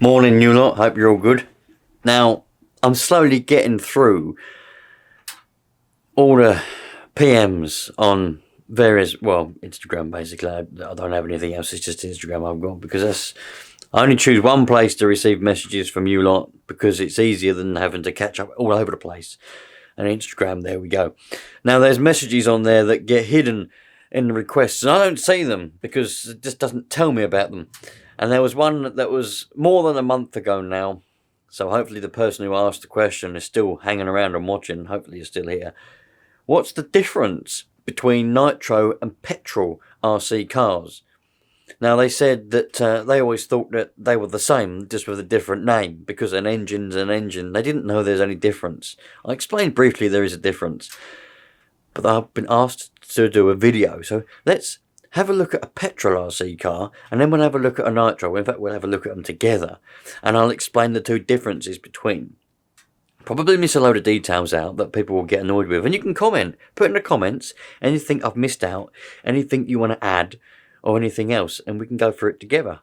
Morning, you lot. Hope you're all good. Now, I'm slowly getting through all the PMs on various, well, Instagram basically. I don't have anything else. It's just Instagram I've got because I only choose one place to receive messages from you lot because it's easier than having to catch up all over the place. And Instagram, there we go. Now, there's messages on there that get hidden in the requests, and I don't see them because it just doesn't tell me about them. And there was one that was more than a month ago now, so hopefully the person who asked the question is still hanging around and watching. Hopefully you're still here. What's the difference between Nitro and Petrol RC cars? Now, they said that they always thought that they were the same, just with a different name, because an engine's an engine. They didn't know there's any difference. I explained briefly there is a difference, but I've been asked to do a video, so let's have a look at a Petrol RC car, and then we'll have a look at a Nitro. In fact, we'll have a look at them together, and I'll explain the two differences between. Probably miss a load of details out that people will get annoyed with, and you can comment. Put in the comments anything I've missed out, anything you want to add, or anything else, and we can go through it together.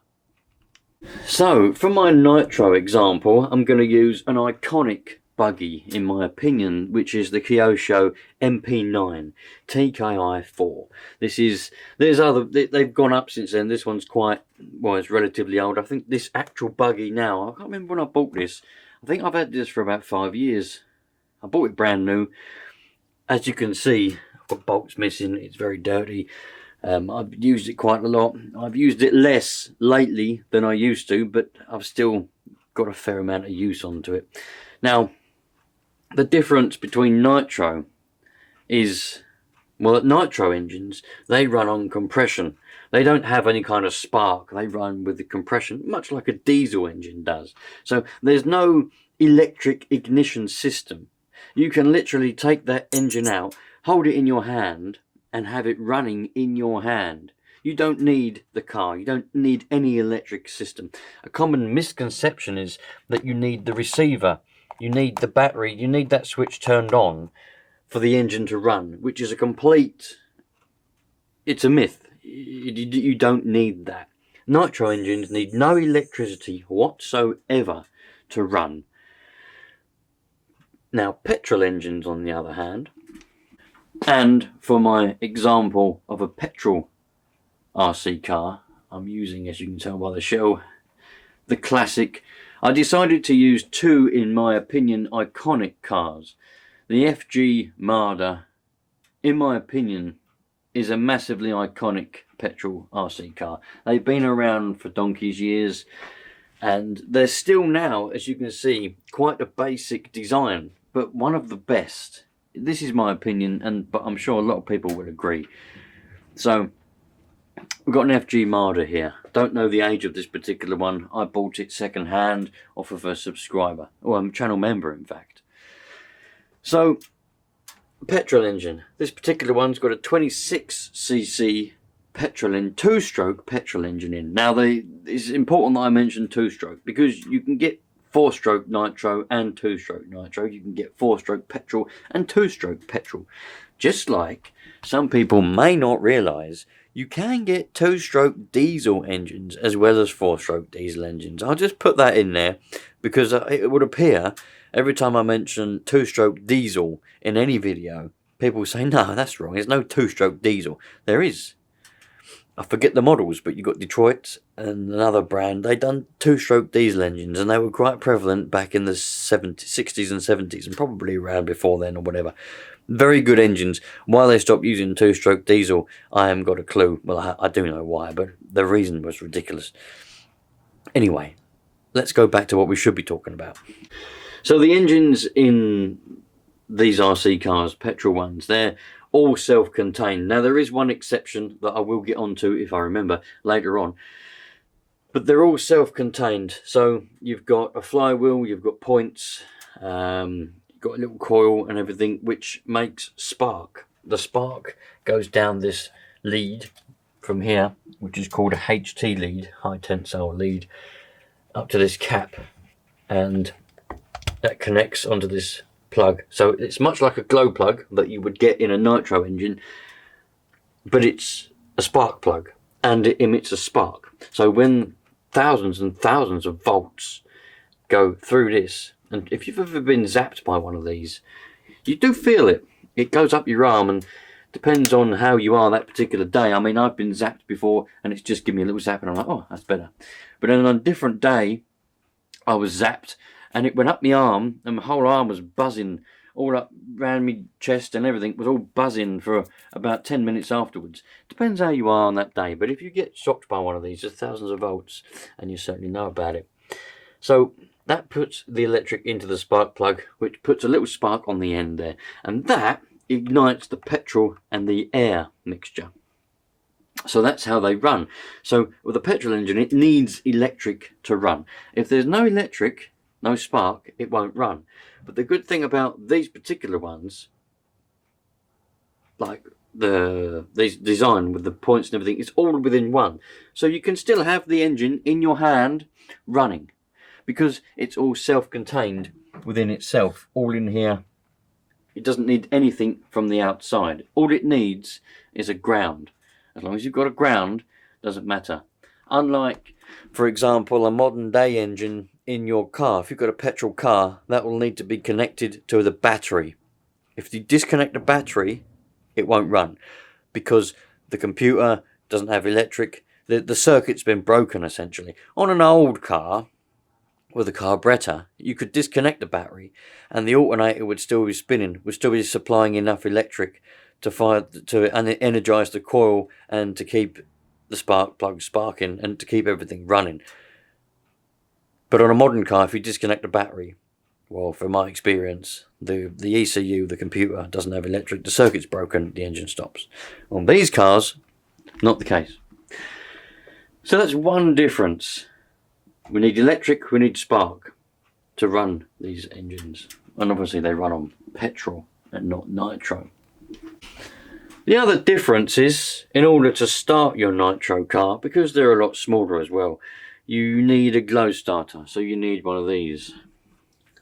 So, for my Nitro example, I'm going to use an iconic buggy, in my opinion, which is the Kyosho MP9 TKI 4. They've gone up since then. This one's quite, well, it's relatively old. I think this actual buggy now, I can't remember when I bought this. I think I've had this for about 5 years. I bought it brand new. As you can see, I've got bolts missing. It's very dirty. I've used it quite a lot. I've used it less lately than I used to, but I've still got a fair amount of use onto it. Now, the difference between Nitro is, well, Nitro engines, they run on compression. They don't have any kind of spark. They run with the compression, much like a diesel engine does. So there's no electric ignition system. You can literally take that engine out, hold it in your hand, and have it running in your hand. You don't need the car. You don't need any electric system. A common misconception is that you need the receiver, you need the battery, you need that switch turned on for the engine to run, which is it's a myth. You don't need that. Nitro engines need no electricity whatsoever to run. Now, petrol engines, on the other hand, and for my example of a petrol RC car, I'm using, as you can tell by the shell, the classic. I decided to use two, in my opinion, iconic cars. The FG Marder, in my opinion, is a massively iconic petrol RC car. They've been around for donkey's years, and they're still now, as you can see, quite a basic design, but one of the best. This is my opinion, but I'm sure a lot of people will agree. So, we've got an FG Marder here. Don't know the age of this particular one. I bought it second hand off of a subscriber, or a channel member, in fact. So, petrol engine. This particular one's got a 26cc petrol two-stroke petrol engine in. Now, it's important that I mention two-stroke because you can get 4-stroke Nitro and 2-stroke Nitro. You can get 4-stroke petrol and 2-stroke petrol. Just like some people may not realise, you can get 2-stroke diesel engines as well as 4-stroke diesel engines. I'll just put that in there because it would appear every time I mention 2-stroke diesel in any video, people say, no, that's wrong. There's no 2-stroke diesel. There is. I forget the models, but you've got Detroit and another brand. They done 2-stroke diesel engines, and they were quite prevalent back in the 60s and 70s, and probably around before then or whatever. Very good engines. Why they stopped using 2-stroke diesel, I haven't got a clue. Well, I do know why, but the reason was ridiculous. Anyway, let's go back to what we should be talking about. So the engines in these RC cars, petrol ones, they're all self-contained. Now, there is one exception that I will get onto if I remember later on, but they're all self-contained. So you've got a flywheel, you've got points, you've got a little coil and everything, which makes spark. The spark goes down this lead from here, which is called a HT lead, high tensile lead, up to this cap, and that connects onto this plug. So it's much like a glow plug that you would get in a Nitro engine, but it's a spark plug and it emits a spark. So when thousands and thousands of volts go through this. And if you've ever been zapped by one of these, you do feel it. It goes up your arm, and depends on how you are that particular day. I mean, I've been zapped before and it's just given me a little zap and I'm like, oh, that's better. But then on a different day, I was zapped and it went up my arm and my whole arm was buzzing all up around my chest, and everything was all buzzing for about 10 minutes afterwards. Depends how you are on that day. But if you get shocked by one of these, there's thousands of volts, and you certainly know about it. So that puts the electric into the spark plug, which puts a little spark on the end there. And that ignites the petrol and the air mixture. So that's how they run. So with a petrol engine, it needs electric to run. If there's no electric, no spark, it won't run. But the good thing about these particular ones, like these design with the points and everything, it's all within one. So you can still have the engine in your hand running, because it's all self-contained within itself, all in here. It doesn't need anything from the outside. All it needs is a ground. As long as you've got a ground, doesn't matter. Unlike, for example, a modern day engine in your car. If you've got a petrol car, that will need to be connected to the battery. If you disconnect the battery, it won't run, because the computer doesn't have electric. The circuit's been broken, essentially. On an old car with a carburetor, you could disconnect the battery and the alternator would still be spinning, would still be supplying enough electric to energize the coil and to keep the spark plug sparking and to keep everything running. But on a modern car, if you disconnect the battery, well, from my experience, the ECU, the computer, doesn't have electric, the circuit's broken, the engine stops. On these cars, not the case. So that's one difference. We need electric, we need spark to run these engines. And obviously they run on petrol and not nitro. The other difference is, in order to start your nitro car, because they're a lot smaller as well, you need a glow starter. So you need one of these.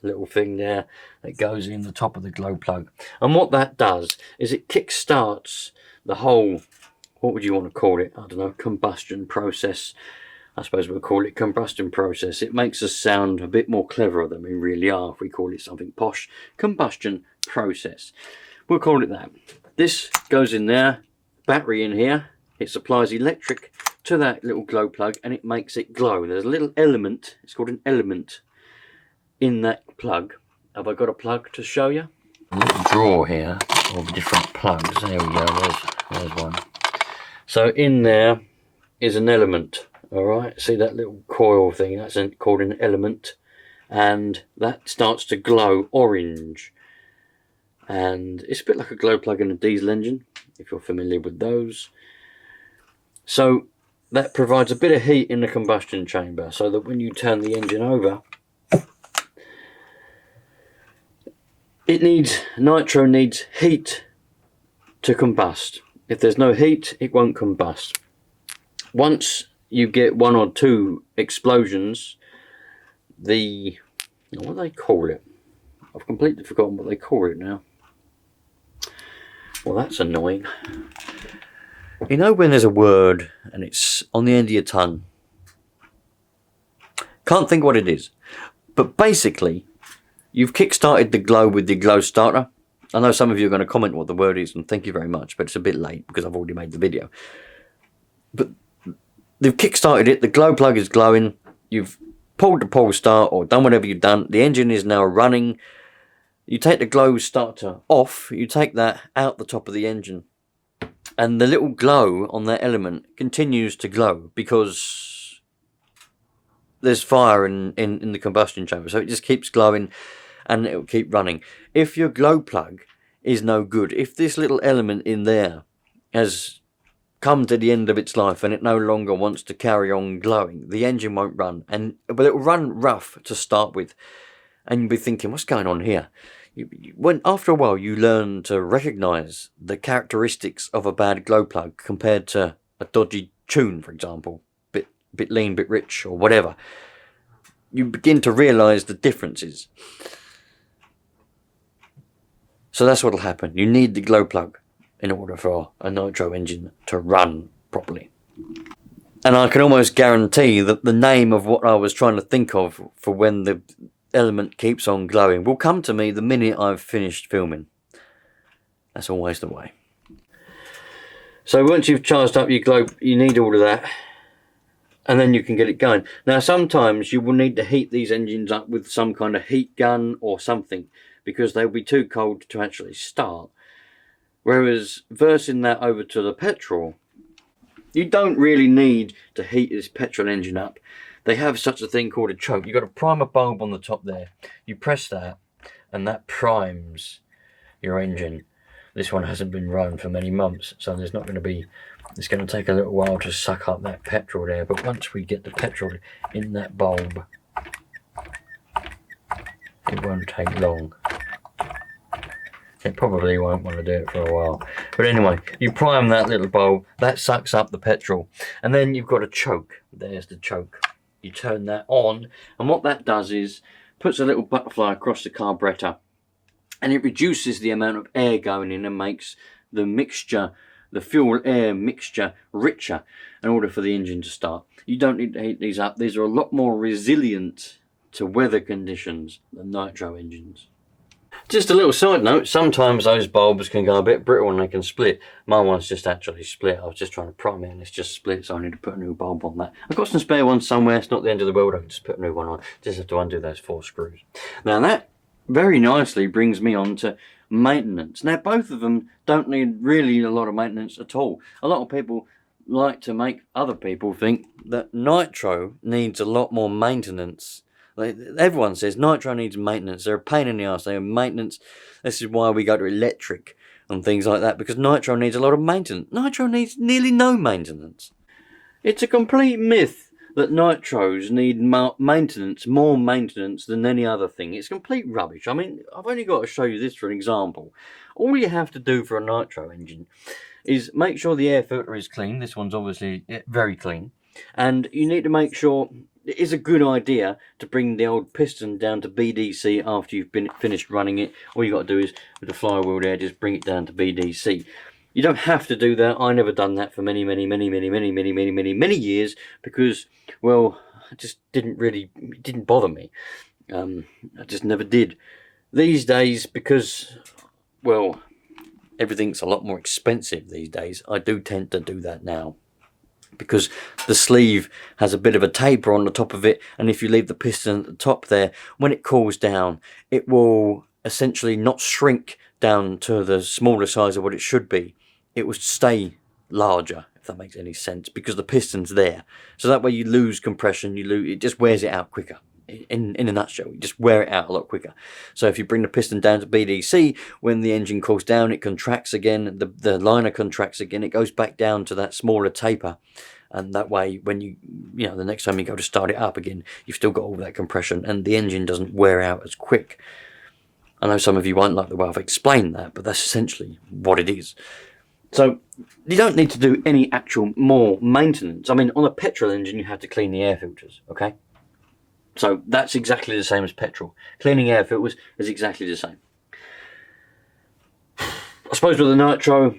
Little thing there that goes in the top of the glow plug. And what that does is it kick-starts the whole, what would you want to call it? I don't know, combustion process. I suppose we'll call it combustion process. It makes us sound a bit more cleverer than we really are if we call it something posh. Combustion process. We'll call it that. This goes in there, battery in here. It supplies electric to that little glow plug and it makes it glow. There's a little element, it's called an element, in that plug. Have I got a plug to show you? A little drawer here of different plugs. There we go, there's one. So in there is an element. Alright, see that little coil thing? That's called an element, and that starts to glow orange. And it's a bit like a glow plug in a diesel engine, if you're familiar with those. So that provides a bit of heat in the combustion chamber, so that when you turn the engine over, nitro needs heat to combust. If there's no heat, it won't combust. Once you get one or two explosions, what do they call it? I've completely forgotten what they call it now. Well, that's annoying. You know when there's a word and it's on the end of your tongue? Can't think what it is. But basically, you've kick-started the glow with the glow starter. I know some of you are going to comment what the word is, and thank you very much, but it's a bit late because I've already made the video. But they've kick-started it, the glow plug is glowing, you've pulled the pull start or done whatever you've done, the engine is now running. You take the glow starter off, you take that out the top of the engine, and the little glow on that element continues to glow because there's fire in the combustion chamber, so it just keeps glowing and it will keep running. If your glow plug is no good, if this little element in there has come to the end of its life and it no longer wants to carry on glowing, the engine won't run, but it will run rough to start with, and you'll be thinking, what's going on here? After a while you learn to recognise the characteristics of a bad glow plug compared to a dodgy tune, for example, bit lean, bit rich, or whatever. You begin to realise the differences. So that's what will happen. You need the glow plug in order for a nitro engine to run properly. And I can almost guarantee that the name of what I was trying to think of for when the element keeps on glowing will come to me the minute I've finished filming. That's always the way. So once you've charged up your globe, you need all of that, and then you can get it going. Now sometimes you will need to heat these engines up with some kind of heat gun or something, because they'll be too cold to actually start. Whereas versing that over to the petrol, you don't really need to heat this petrol engine up. They have such a thing called a choke. You've got a primer bulb on the top there. You press that and that primes your engine. This one hasn't been run for many months, so there's not going to be, it's going to take a little while to suck up that petrol there. But once we get the petrol in that bulb, it won't take long. It probably won't want to do it for a while. But anyway, you prime that little bulb, that sucks up the petrol. And then you've got a choke. There's the choke. You turn that on, and what that does is puts a little butterfly across the carburetor, and it reduces the amount of air going in and makes the mixture, the fuel-air mixture, richer in order for the engine to start. You don't need to heat these up. These are a lot more resilient to weather conditions than nitro engines. Just a little side note, sometimes those bulbs can go a bit brittle and they can split. My one's just actually split. I was just trying to prime it and it's just split, so I need to put a new bulb on that. I've got some spare ones somewhere. It's not the end of the world. I can just put a new one on. Just have to undo those 4 screws. Now that very nicely brings me on to maintenance. Now both of them don't need really a lot of maintenance at all. A lot of people like to make other people think that nitro needs a lot more maintenance. Everyone says nitro needs maintenance. They're a pain in the arse. They have maintenance. This is why we go to electric and things like that, because nitro needs a lot of maintenance. Nitro needs nearly no maintenance. It's a complete myth that nitros need more maintenance than any other thing. It's complete rubbish. I mean, I've only got to show you this for an example. All you have to do for a nitro engine is make sure the air filter is clean. This one's obviously very clean. And you need to make sure it is a good idea to bring the old piston down to BDC after you've finished running it. All you got to do is, with the flywheel there, just bring it down to BDC. You don't have to do that. I never done that for many years because, well, it just didn't bother me. I just never did. These days, because, well, everything's a lot more expensive these days, I do tend to do that now. Because the sleeve has a bit of a taper on the top of it, and if you leave the piston at the top there, when it cools down, it will essentially not shrink down to the smaller size of what it should be. It will stay larger, if that makes any sense, because the piston's there. So that way you lose compression, it just wears it out quicker. In a nutshell, you just wear it out a lot quicker. So if you bring the piston down to BDC, when the engine cools down, it contracts again, the liner contracts again, it goes back down to that smaller taper. And that way, when the next time you go to start it up again, you've still got all that compression and the engine doesn't wear out as quick. I know some of you won't like the way I've explained that, but that's essentially what it is. So you don't need to do any actual more maintenance. I mean, on a petrol engine, you have to clean the air filters, okay? So that's exactly the same as petrol. Cleaning air filters is exactly the same. I suppose with the nitro,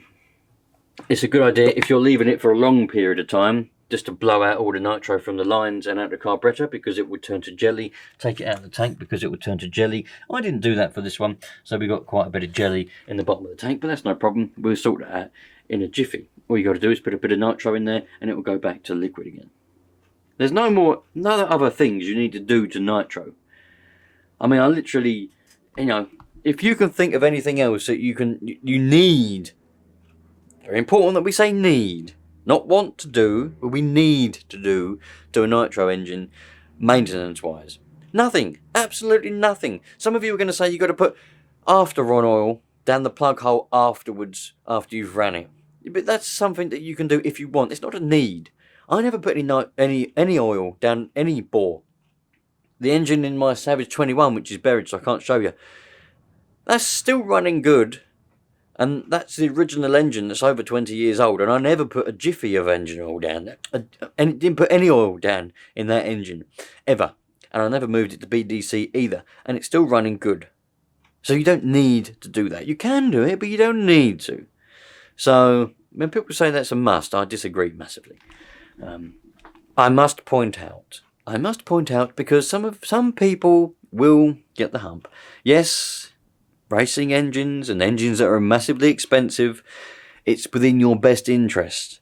it's a good idea if you're leaving it for a long period of time, just to blow out all the nitro from the lines and out the carburetor, because it would turn to jelly. Take it out of the tank because it would turn to jelly. I didn't do that for this one, so we got quite a bit of jelly in the bottom of the tank, but that's no problem. We'll sort that out in a jiffy. All you got to do is put a bit of nitro in there and it will go back to liquid again. There's no other things you need to do to nitro. I mean, I literally, if you can think of anything else that you need, very important that we say need, not want to do, but we need to do to a nitro engine, maintenance-wise. Nothing, absolutely nothing. Some of you are going to say you've got to put after-on oil down the plug hole afterwards, after you've ran it. But that's something that you can do if you want. It's not a need. I never put any oil down any bore. The engine in my Savage 21, which is buried, so I can't show you, that's still running good. And that's the original engine that's over 20 years old. And I never put a jiffy of engine oil down. And didn't put any oil down in that engine, ever. And I never moved it to BDC either. And it's still running good. So you don't need to do that. You can do it, but you don't need to. So when people say that's a must, I disagree massively. I must point out because some people will get the hump. Yes, racing engines and engines that are massively expensive, it's within your best interest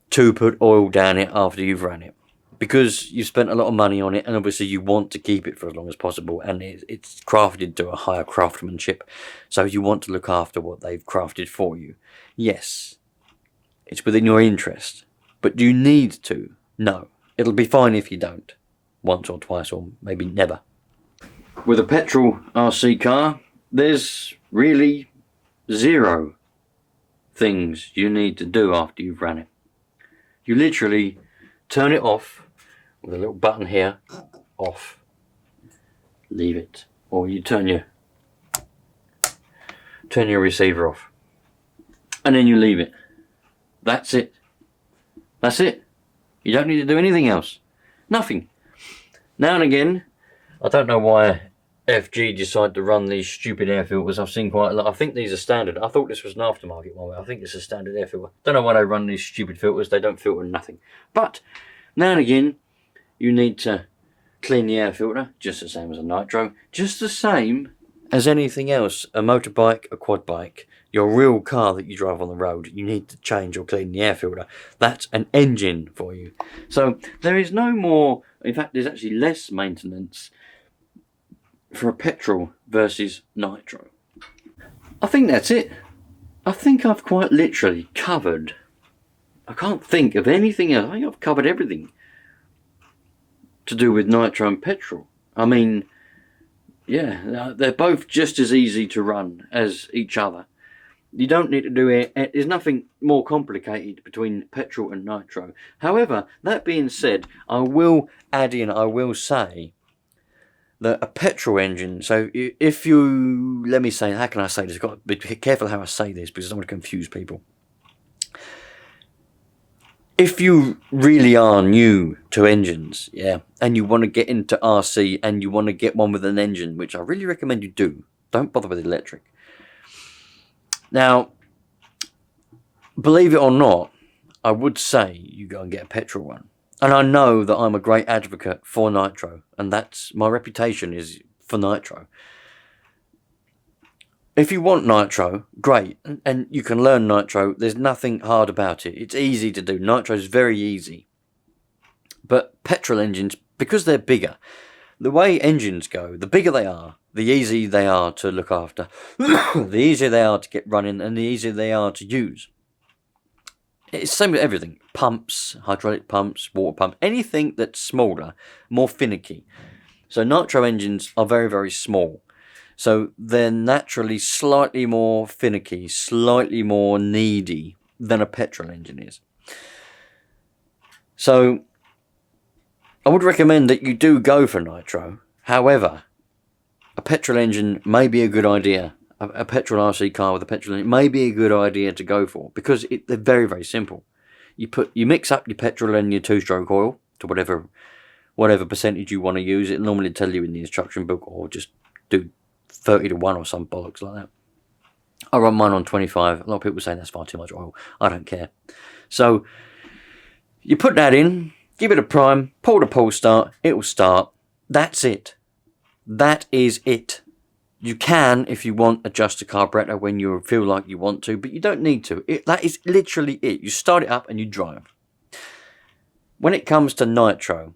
to put oil down it after you've run it, because you've spent a lot of money on it, and obviously you want to keep it for as long as possible, and it's crafted to a higher craftsmanship, so you want to look after what they've crafted for you. Yes, it's within your interest, but do you need to? No. It'll be fine if you don't. Once or twice, or maybe never. With a petrol RC car, there's really 0 things you need to do after you've ran it. You literally turn it off with a little button here, off, leave it, or you turn your receiver off, and then you leave it. That's it. That's it. You don't need to do anything else. Nothing. Now and again, I don't know why FG decide to run these stupid air filters. I've seen quite a lot. I think these are standard. I thought this was an aftermarket one. I think it's a standard air filter. Don't know why they run these stupid filters. They don't filter nothing. But now and again, you need to clean the air filter, just the same as a Nitro. Just the same as anything else. A motorbike, a quad bike, your real car that you drive on the road, you need to change or clean the air filter. That's an engine for you. So there is no more, in fact there's actually less maintenance for a petrol versus Nitro. I think that's it. I think I've quite literally covered, I can't think of anything else. I think I've covered everything to do with Nitro and petrol. I mean, yeah, they're both just as easy to run as each other. You don't need to do it. There's nothing more complicated between petrol and Nitro. However, that being said, I will say that a petrol engine, so if you, let me say, how can I say this? I've got to be careful how I say this because I don't want to confuse people. If you really are new to engines, yeah, and you want to get into RC and you want to get one with an engine, which I really recommend you do, don't bother with electric. Now, believe it or not, I would say you go and get a petrol one. And I know that I'm a great advocate for Nitro, and that's my reputation is for Nitro. If you want Nitro, great, and you can learn Nitro. There's nothing hard about it. It's easy to do. Nitro is very easy. But petrol engines, because they're bigger, the way engines go, the bigger they are, the easier they are to look after, the easier they are to get running, and the easier they are to use. It's the same with everything. Pumps, hydraulic pumps, water pumps, anything that's smaller, more finicky. So Nitro engines are very, very small. So they're naturally slightly more finicky, slightly more needy than a petrol engine is. So I would recommend that you do go for Nitro. However, a petrol engine may be a good idea. A petrol RC car with a petrol engine may be a good idea to go for because they're very, very simple. You mix up your petrol and your two-stroke oil to whatever percentage you want to use. It'll normally tell you in the instruction book, or just do 30-1 or some bollocks like that. I run mine on 25. A lot of people say that's far too much oil. I don't care. So you put that in, give it a prime, pull the pull start, it will start. That's it. That is it. You can, if you want, adjust the carburetor when you feel like you want to, but you don't need to. That is literally it. You start it up and you drive. When it comes to Nitro,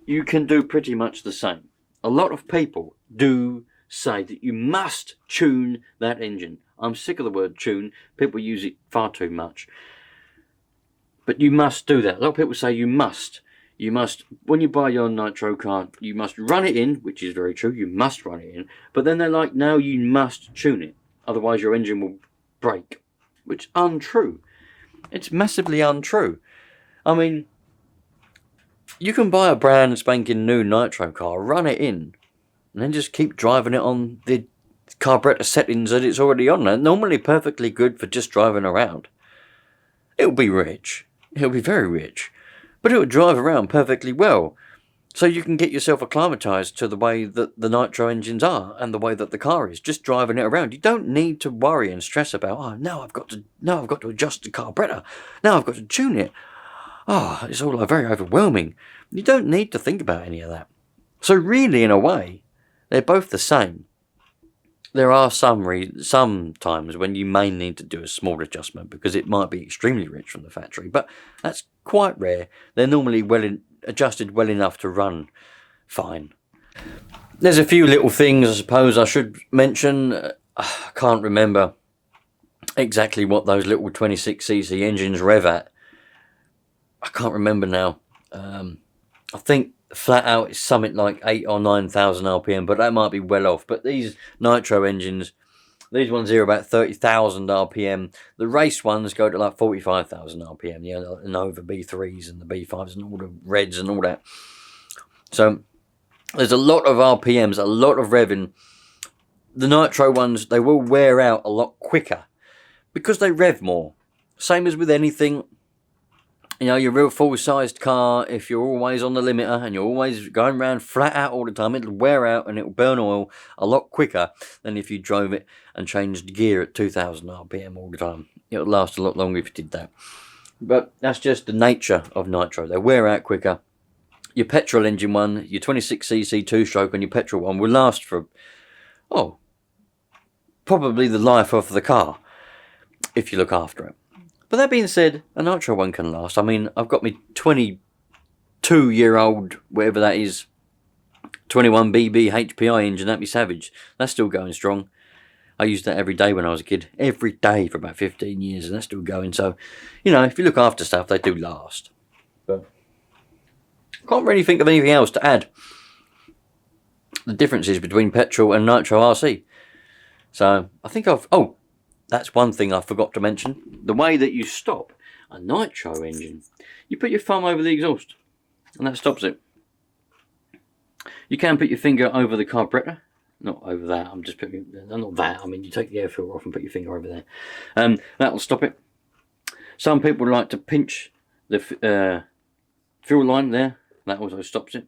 you can do pretty much the same. A lot of people do say that you must tune that engine. I'm sick of the word tune. People use it far too much. But you must do that. A lot of people say you must. You must, when you buy your Nitro car, you must run it in, which is very true, you must run it in, but then they're like, no, you must tune it, otherwise your engine will break, which is untrue. It's massively untrue. I mean, you can buy a brand spanking new Nitro car, run it in, and then just keep driving it on the carburetor settings that it's already on. They're normally perfectly good for just driving around. It'll be rich. It'll be very rich. But it would drive around perfectly well. So you can get yourself acclimatized to the way that the Nitro engines are and the way that the car is, just driving it around. You don't need to worry and stress about, oh, now I've got to adjust the carburetor. Now I've got to tune it. it's all very overwhelming. You don't need to think about any of that. So really, in a way, they're both the same. There are some times when you may need to do a small adjustment because it might be extremely rich from the factory, but that's quite rare. They're normally adjusted well enough to run fine. There's a few little things I suppose I should mention. I can't remember exactly what those little 26cc engines rev at. I can't remember now. I think flat out it's something like 8,000 or 9,000 RPM, but that might be well off. But these Nitro engines, these ones here are about 30,000 RPM. The race ones go to like 45,000 RPM. Yeah, the Nova B3s and the B5s and all the reds and all that. So there's a lot of RPMs, a lot of revving. The Nitro ones, they will wear out a lot quicker because they rev more. Same as with anything. You know, your real full-sized car, if you're always on the limiter and you're always going around flat out all the time, it'll wear out and it'll burn oil a lot quicker than if you drove it and changed gear at 2,000 RPM all the time. It'll last a lot longer if you did that. But that's just the nature of Nitro. They wear out quicker. Your petrol engine one, your 26cc two-stroke and your petrol one will last for, probably the life of the car if you look after it. But that being said, a Nitro one can last. I mean, I've got my 22-year-old, whatever that is, 21BB HPI engine, that'd be savage. That's still going strong. I used that every day when I was a kid. Every day for about 15 years, and that's still going. So, you know, if you look after stuff, they do last. But I can't really think of anything else to add. The differences between petrol and Nitro RC. So, I think that's one thing I forgot to mention. The way that you stop a Nitro engine, you put your thumb over the exhaust and that stops it. You can put your finger over the carburetor. Not over that, I'm just putting, not that, I mean you take the air filter off and put your finger over there. That will stop it. Some people like to pinch the fuel line there. That also stops it.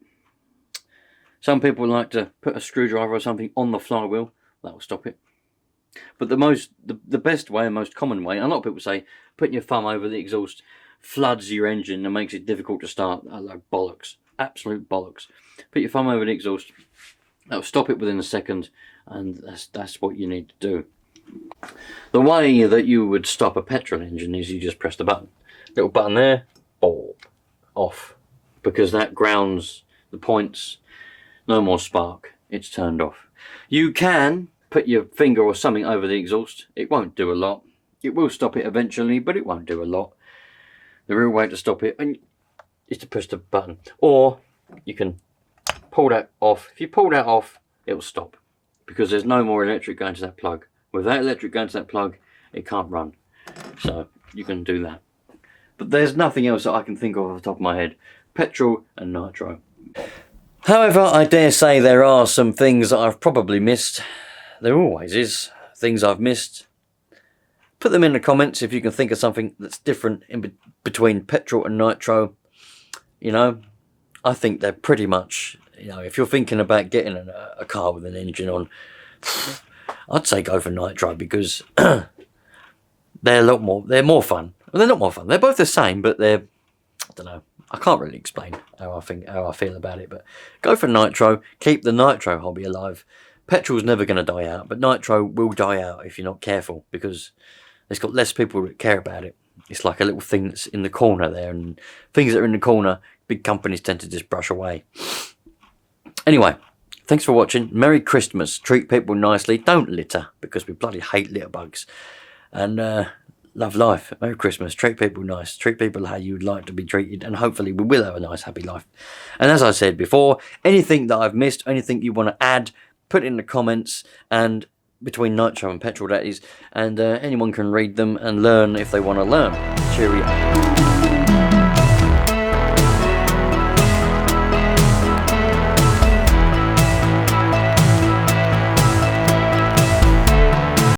Some people like to put a screwdriver or something on the flywheel. That will stop it. But the best way and most common way, a lot of people say putting your thumb over the exhaust floods your engine and makes it difficult to start. Like bollocks, absolute bollocks. Put your thumb over the exhaust, that'll stop it within a second, and that's what you need to do. The way that you would stop a petrol engine is you just press the button, little button there, off, because that grounds the points. No more spark, it's turned off. You can put your finger or something over the exhaust. It won't do a lot. It will stop it eventually, but it won't do a lot. The real way to stop it is to push the button. Or you can pull that off. If you pull that off, it will stop because there's no more electric going to that plug. With that electric going to that plug, it can't run. So you can do that. But there's nothing else that I can think of off the top of my head. Petrol and Nitro. However, I dare say there are some things that I've probably missed. There always is things I've missed. Put them in the comments if you can think of something that's different in between petrol and Nitro. You know, I think they're pretty much, you know, if you're thinking about getting a car with an engine on, I'd say go for Nitro because they're more fun. Well, they're not more fun. They're both the same, but they're, I don't know. I can't really explain how I feel about it, but go for Nitro. Keep the Nitro hobby alive. Petrol's never going to die out, but Nitro will die out if you're not careful because it's got less people that care about it. It's like a little thing that's in the corner there, and things that are in the corner, big companies tend to just brush away. Anyway, thanks for watching. Merry Christmas. Treat people nicely. Don't litter because we bloody hate litter bugs. And love life. Merry Christmas. Treat people nice. Treat people how you'd like to be treated, and hopefully we will have a nice, happy life. And as I said before, anything that I've missed, anything you want to add, put it in the comments, and between Nitro and Petrol that is, and anyone can read them and learn if they want to learn. Cheerio.